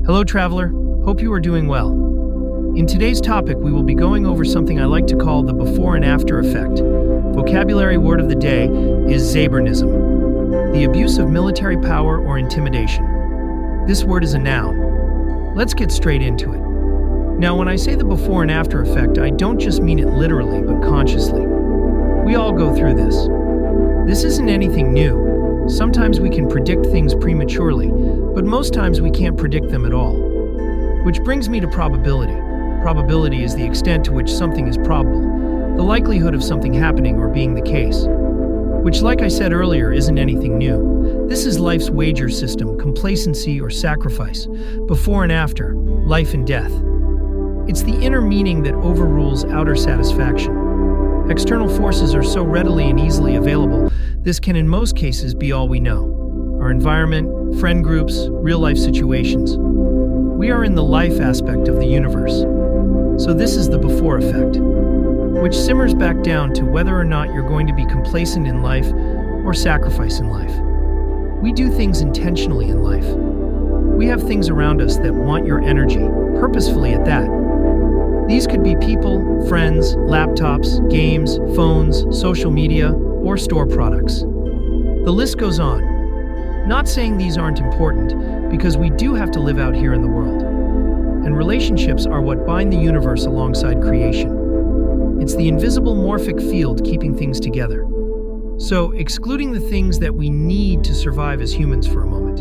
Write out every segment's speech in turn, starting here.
Hello, traveler. Hope you are doing well. In today's topic, we will be going over something I like to call the before and after effect. Vocabulary word of the day is Zabernism, the abuse of military power or intimidation. This word is a noun. Let's get straight into it. Now, when I say the before and after effect, I don't just mean it literally, but consciously. We all go through this. This isn't anything new. Sometimes we can predict things prematurely, but most times we can't predict them at all. Which brings me to probability. Probability is the extent to which something is probable, the likelihood of something happening or being the case. Which, like I said earlier, isn't anything new. This is life's wager system, complacency or sacrifice, before and after, life and death. It's the inner meaning that overrules outer satisfaction. External forces are so readily and easily available, this can in most cases be all we know. Our environment, friend groups, real-life situations. We are in the life aspect of the universe. So this is the before effect, which simmers back down to whether or not you're going to be complacent in life or sacrifice in life. We do things intentionally in life. We have things around us that want your energy, purposefully at that. These could be people, friends, laptops, games, phones, social media, or store products. The list goes on. Not saying these aren't important, because we do have to live out here in the world. And relationships are what bind the universe alongside creation. It's the invisible morphic field keeping things together. So, excluding the things that we need to survive as humans for a moment.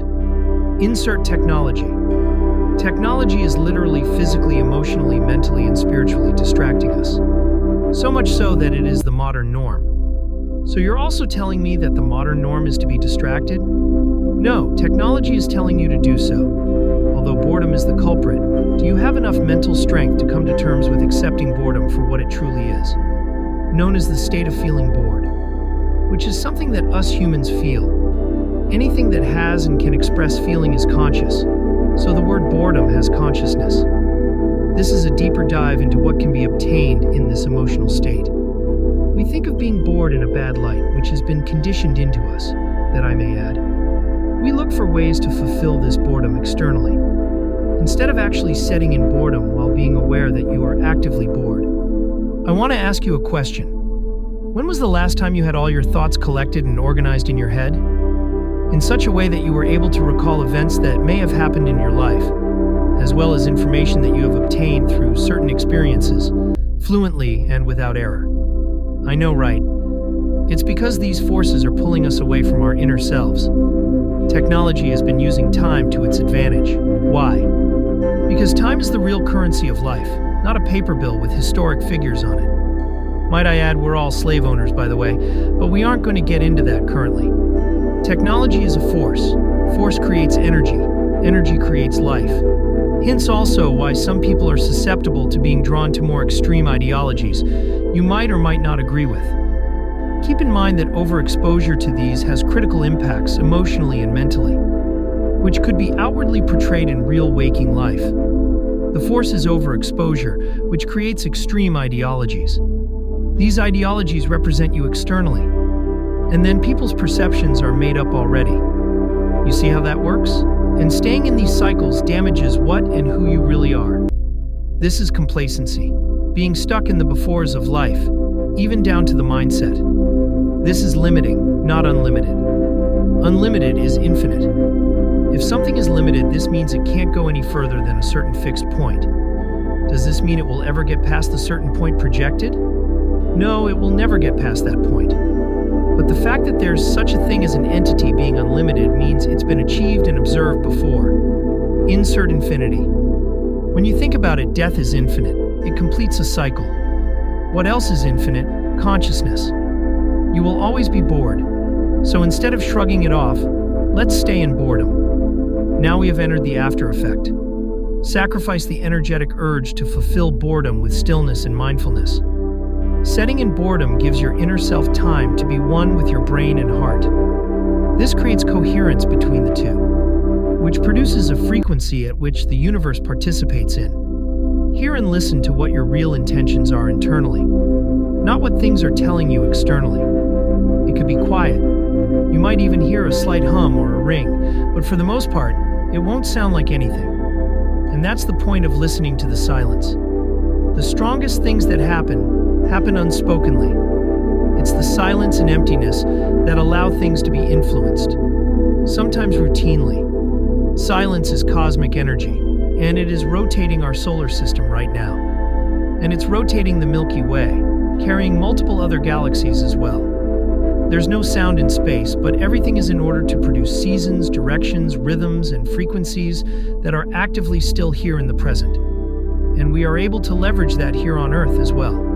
Insert technology. Technology is literally physically, emotionally, mentally, and spiritually distracting us. So much so that it is the modern norm. So you're also telling me that the modern norm is to be distracted? No, technology is telling you to do so. Although boredom is the culprit, do you have enough mental strength to come to terms with accepting boredom for what it truly is? Known as the state of feeling bored, which is something that us humans feel. Anything that has and can express feeling is conscious. So the word boredom has consciousness. This is a deeper dive into what can be obtained in this emotional state. We think of being bored in a bad light, which has been conditioned into us, that I may add. We look for ways to fulfill this boredom externally, instead of actually setting in boredom while being aware that you are actively bored. I want to ask you a question. When was the last time you had all your thoughts collected and organized in your head? In such a way that you were able to recall events that may have happened in your life, as well as information that you have obtained through certain experiences, fluently and without error. I know, right? It's because these forces are pulling us away from our inner selves. Technology has been using time to its advantage. Why? Because time is the real currency of life, not a paper bill with historic figures on it. Might I add, we're all slave owners, by the way, but we aren't going to get into that currently. Technology is a force. Force creates energy. Energy creates life. Hence also why some people are susceptible to being drawn to more extreme ideologies you might or might not agree with. Keep in mind that overexposure to these has critical impacts emotionally and mentally, which could be outwardly portrayed in real waking life. The force is overexposure, which creates extreme ideologies. These ideologies represent you externally, and then people's perceptions are made up already. You see how that works? And staying in these cycles damages what and who you really are. This is complacency, being stuck in the befores of life, even down to the mindset. This is limiting, not unlimited. Unlimited is infinite. If something is limited, this means it can't go any further than a certain fixed point. Does this mean it will ever get past the certain point projected? No, it will never get past that point. But the fact that there's such a thing as an entity being unlimited means it's been achieved and observed before. Insert infinity. When you think about it, death is infinite. It completes a cycle. What else is infinite? Consciousness. You will always be bored. So instead of shrugging it off, let's stay in boredom. Now we have entered the after effect. Sacrifice the energetic urge to fulfill boredom with stillness and mindfulness. Setting in boredom gives your inner self time to be one with your brain and heart. This creates coherence between the two, which produces a frequency at which the universe participates in. Hear and listen to what your real intentions are internally, not what things are telling you externally. It could be quiet. You might even hear a slight hum or a ring, but for the most part, it won't sound like anything. And that's the point of listening to the silence. The strongest things that happen unspokenly. It's the silence and emptiness that allow things to be influenced, sometimes routinely. Silence is cosmic energy, and it is rotating our solar system right now. And it's rotating the Milky Way, carrying multiple other galaxies as well. There's no sound in space, but everything is in order to produce seasons, directions, rhythms, and frequencies that are actively still here in the present. And we are able to leverage that here on Earth as well.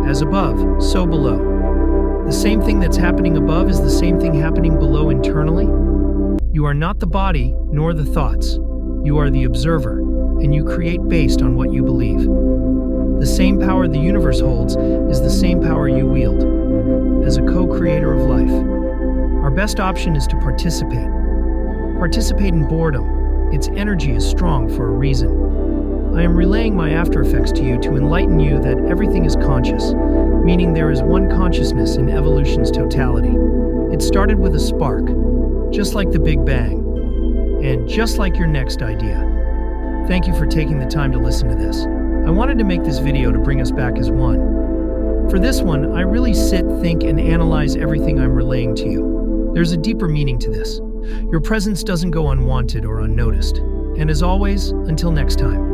As above, so below. The same thing that's happening above is the same thing happening below internally. You are not the body, nor the thoughts. You are the observer, and you create based on what you believe. The same power the universe holds is the same power you wield, as a co-creator of life. Our best option is to participate. Participate in boredom. Its energy is strong for a reason. I am relaying my after effects to you to enlighten you that everything is conscious, meaning there is one consciousness in evolution's totality. It started with a spark, just like the Big Bang, and just like your next idea. Thank you for taking the time to listen to this. I wanted to make this video to bring us back as one. For this one, I really sit, think, and analyze everything I'm relaying to you. There's a deeper meaning to this. Your presence doesn't go unwanted or unnoticed. And as always, until next time.